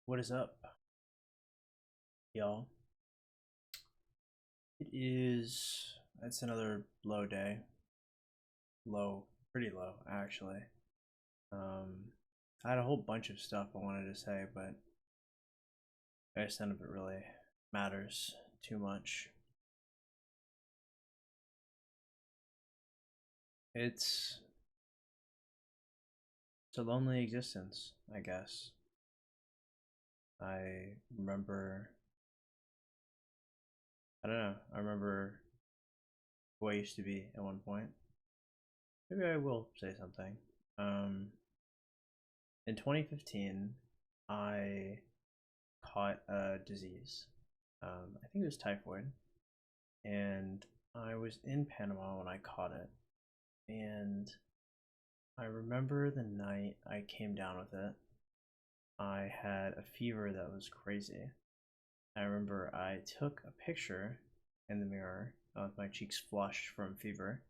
What is up, y'all? It's another low day. Low, pretty low, actually. Um, I had a whole bunch of stuff I wanted to say, but I guess none of it really matters too much. It's, it's a lonely existence, I guess. I remember, I don't know, I remember who I used to be at one point. Maybe I will say something. Um, in 2015, I caught a disease. I think it was typhoid, and I was in Panama when I caught it. And I remember the night I came down with it. I had a fever that was crazy. I remember I took a picture in the mirror with my cheeks flushed from fever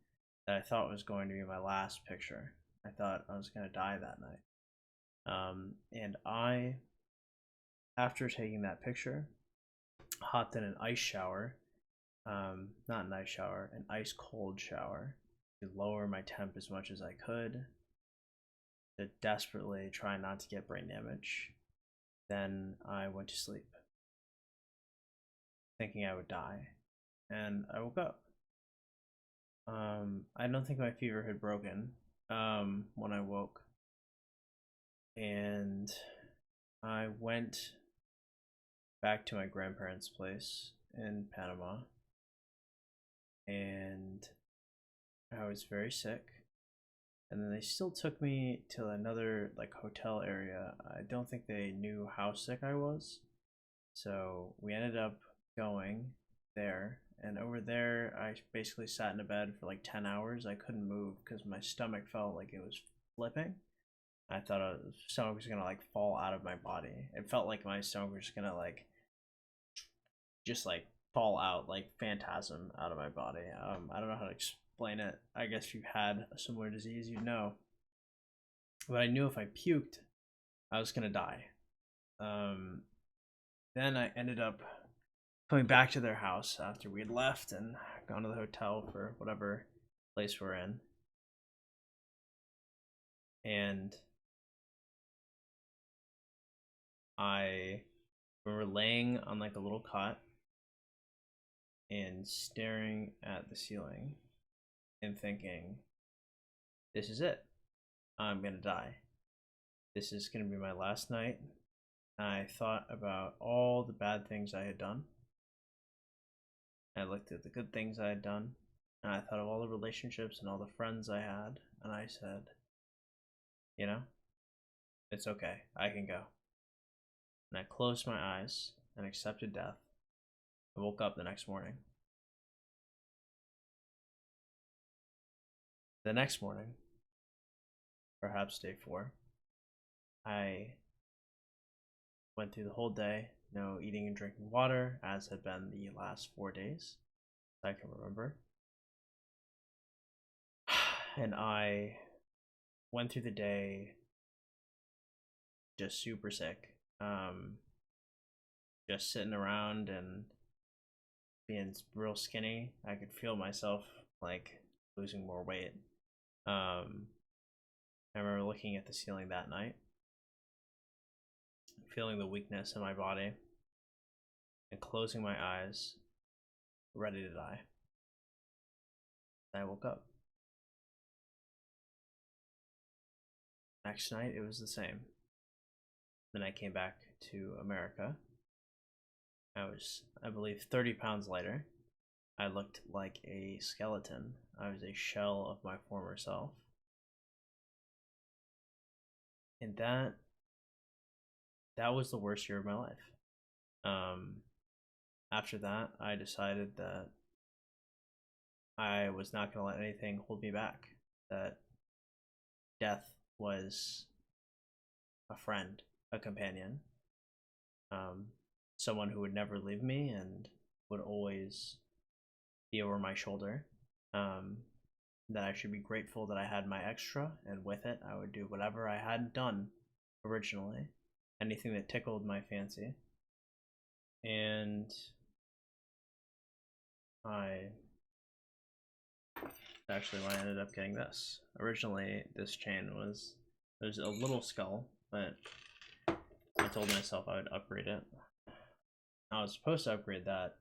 that I thought was going to be my last picture. I thought I was going to die that night. And I, after taking that picture, hopped in an ice shower, not an ice shower, an ice cold shower to lower my temp as much as I could, to desperately try not to get brain damage. Then I went to sleep, thinking I would die, and I woke up. I don't think my fever had broken when I woke, and I went back to my grandparents' place in Panama, and I was very sick. And then they still took me to another like hotel area. I don't think they knew how sick I was, so we ended up going there. And over there, I basically sat in a bed for like 10 hours. I couldn't move because my stomach felt like it was flipping. I thought the stomach was gonna like fall out of my body. It felt like my stomach was gonna like just like fall out, like phantasm out of my body. I don't know how to explain it. I guess if you've had a similar disease, you know. But I knew if I puked, I was gonna die. Um, then I ended up coming back to their house after we had left and gone to the hotel for whatever place we're in. And I remember laying on like a little cot and staring at the ceiling and thinking, this is it. I'm gonna die. This is gonna be my last night. I thought about all the bad things I had done. I looked at the good things I had done. And I thought of all the relationships and all the friends I had. And I said, you know, it's okay. I can go. And I closed my eyes and accepted death. I woke up the next morning. The next morning, perhaps day 4, I went through the whole day, no eating and drinking water, as had been the last 4 days I can remember. And I went through the day just super sick. Just sitting around and being real skinny. I could feel myself like losing more weight. Um, I remember looking at the ceiling that night, feeling the weakness in my body, and closing my eyes, ready to die. I woke up. Next night, it was the same. Then I came back to America. I was, I believe, 30 pounds lighter. I looked like a skeleton. I was a shell of my former self. And that was the worst year of my life. Um, After that, I decided that I was not going to let anything hold me back. That death was a friend, a companion, um, someone who would never leave me and would always be over my shoulder. Um, that I should be grateful that I had my extra, and with it, I would do whatever I hadn't done originally. anything that tickled my fancy. And actually why I ended up getting this. Originally, this chain there's a little skull, but I told myself I would upgrade it. I was supposed to upgrade that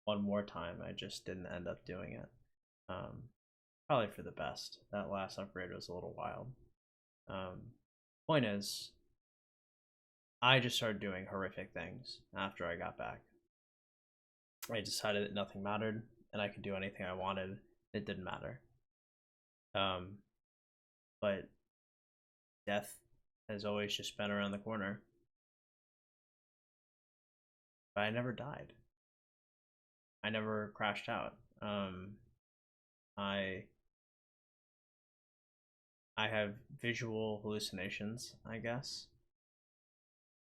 one more time, I just didn't end up doing it. Probably for the best. That last upgrade was a little wild. Point is, I just started doing horrific things after I got back. I decided that nothing mattered and I could do anything I wanted. It didn't matter. But death has always just been around the corner. But I never died. I never crashed out. I have visual hallucinations, I guess.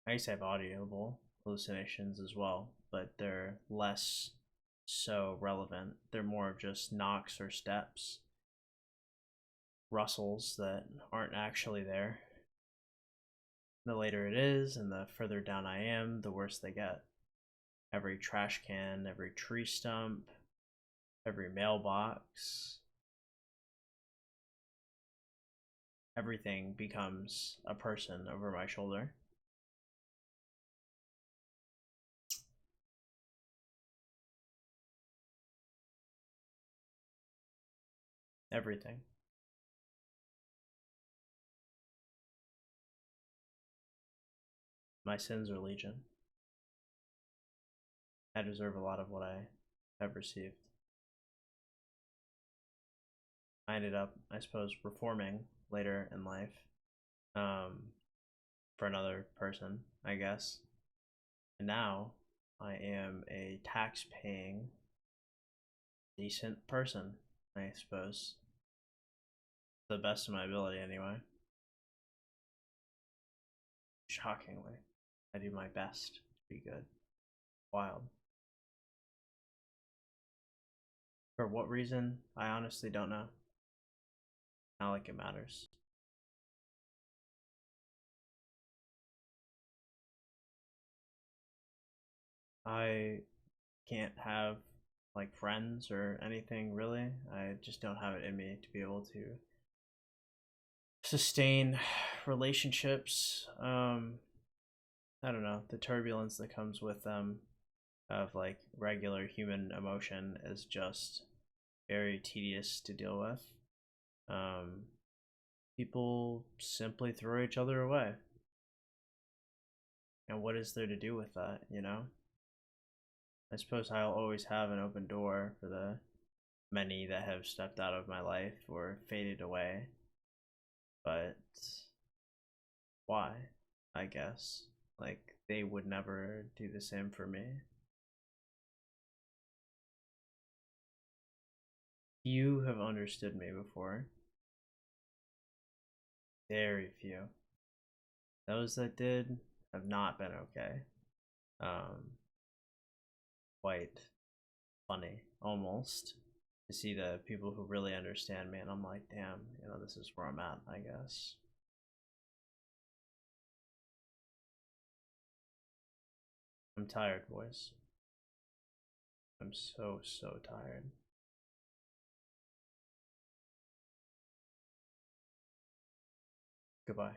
I used to have audible hallucinations as well, but they're less so relevant. They're more of just knocks or steps, rustles that aren't actually there. The later it is and the further down I am, the worse they get. Every trash can, every tree stump, every mailbox, everything becomes a person over my shoulder. Everything. My sins are legion. I deserve a lot of what I have received. I ended up, I suppose, reforming later in life for another person, I guess. And now I am a tax-paying, decent person, I suppose. To the best of my ability, anyway. Shockingly, I do my best to be good. Wild. For what reason, I honestly don't know. Not like it matters. I can't have like friends or anything really. I just don't have it in me to be able to sustain relationships. I don't know, the turbulence that comes with them of like regular human emotion is just very tedious to deal with. People simply throw each other away. And what is there to do with that, you know? I suppose I'll always have an open door for the many that have stepped out of my life or faded away. But why? I guess. Like, they would never do the same for me. Few have understood me before. Very few. Those that did have not been okay. Quite funny, almost, to see the people who really understand me, and I'm like, damn, you know, this is where I'm at, I guess. I'm tired, boys. I'm so, so tired. Goodbye.